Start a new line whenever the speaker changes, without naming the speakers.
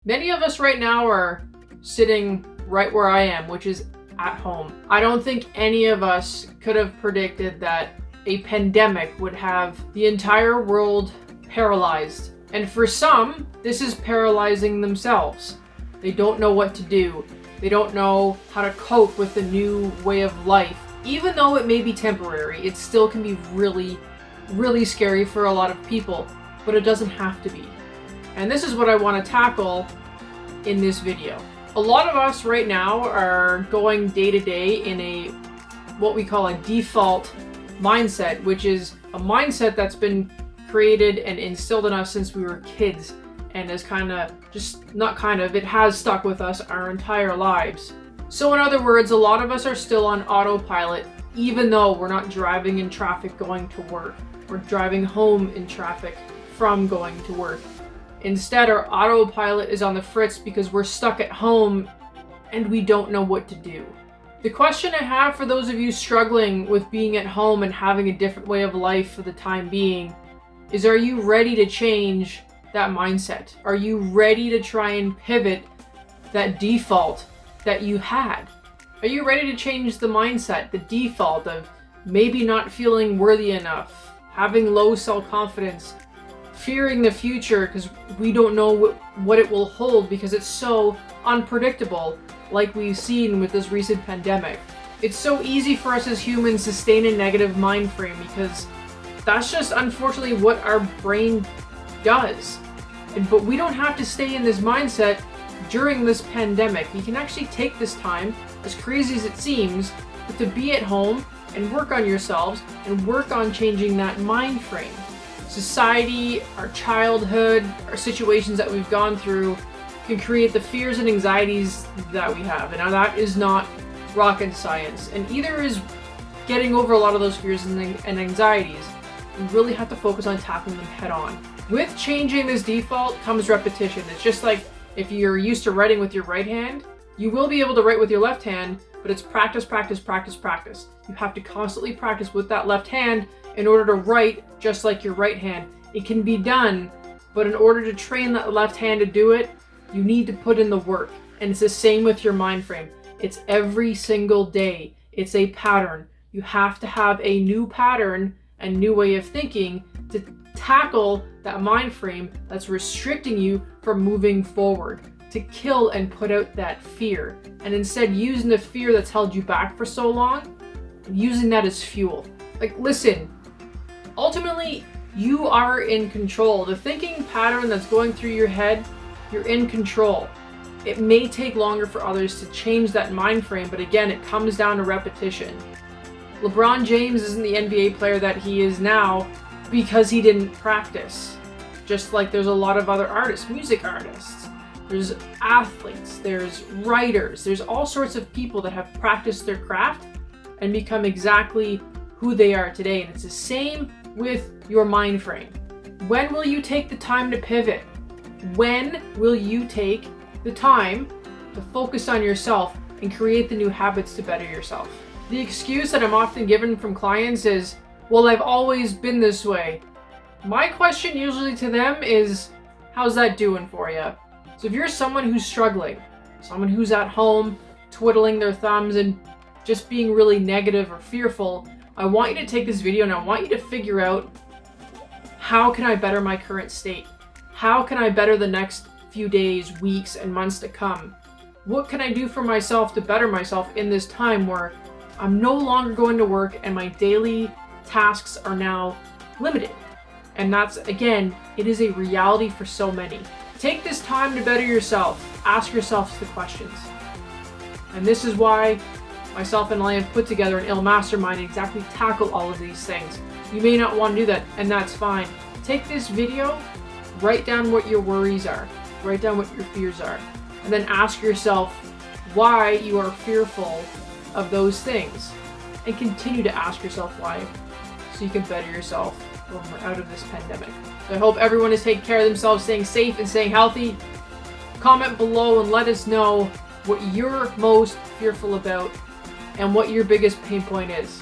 Many of us right now are sitting right where I am, which is at home. I don't think any of us could have predicted that a pandemic would have the entire world paralyzed. And for some, this is paralyzing themselves. They don't know what to do. They don't know how to cope with the new way of life. Even though it may be temporary, it still can be really, really scary for a lot of people, but it doesn't have to be. And this is what I want to tackle in this video. A lot of us right now are going day to day in a what we call a default mindset, which is a mindset that's been created and instilled in us since we were kids, and is it has stuck with us our entire lives. So in other words, a lot of us are still on autopilot, even though we're not driving in traffic going to work. We're driving home in traffic from going to work. Instead, our autopilot is on the fritz because we're stuck at home and we don't know what to do. The question I have for those of you struggling with being at home and having a different way of life for the time being is, are you ready to change that mindset? Are you ready to try and pivot that default that you had? Are you ready to change the mindset, the default of maybe not feeling worthy enough, having low self-confidence, fearing the future because we don't know what it will hold because it's so unpredictable, like we've seen with this recent pandemic? It's so easy for us as humans to stay in a negative mind frame because that's just unfortunately what our brain does. But we don't have to stay in this mindset during this pandemic. We can actually take this time, as crazy as it seems, to be at home and work on yourselves and work on changing that mind frame. Society, our childhood, our situations that we've gone through can create the fears and anxieties that we have. And now that is not rocket science, and either is getting over a lot of those fears and anxieties. We really have to focus on tackling them head on. With changing this default comes repetition. It's just like if you're used to writing with your right hand, you will be able to write with your left hand, but it's practice, practice, practice, practice. You have to constantly practice with that left hand in order to write just like your right hand. It can be done, but in order to train that left hand to do it, you need to put in the work. And it's the same with your mind frame. It's every single day. It's a pattern. You have to have a new pattern and new way of thinking to tackle that mind frame that's restricting you from moving forward, to kill and put out that fear. And instead using the fear that's held you back for so long, using that as fuel. Like, listen, ultimately, you are in control. The thinking pattern that's going through your head, you're in control. It may take longer for others to change that mind frame, but again, it comes down to repetition. LeBron James isn't the NBA player that he is now because he didn't practice. Just like there's a lot of other artists, music artists, there's athletes, there's writers, there's all sorts of people that have practiced their craft and become exactly who they are today. And it's the same with your mind frame. When will you take the time to pivot? When will you take the time to focus on yourself and create the new habits to better yourself? The excuse that I'm often given from clients is, well, I've always been this way. My question usually to them is, how's that doing for you? So if you're someone who's struggling, someone who's at home twiddling their thumbs and just being really negative or fearful, I want you to take this video and I want you to figure out, how can I better my current state? How can I better the next few days, weeks, and months to come? What can I do for myself to better myself in this time where I'm no longer going to work and my daily tasks are now limited? And that's, again, it is a reality for so many. Take this time to better yourself. Ask yourself the questions. And this is why myself and I have put together an ill mastermind to exactly tackle all of these things. You may not want to do that, and that's fine. Take this video, write down what your worries are, write down what your fears are, and then ask yourself why you are fearful of those things. And continue to ask yourself why, so you can better yourself when we're out of this pandemic. So I hope everyone is taking care of themselves, staying safe and staying healthy. Comment below and let us know what you're most fearful about and what your biggest pain point is.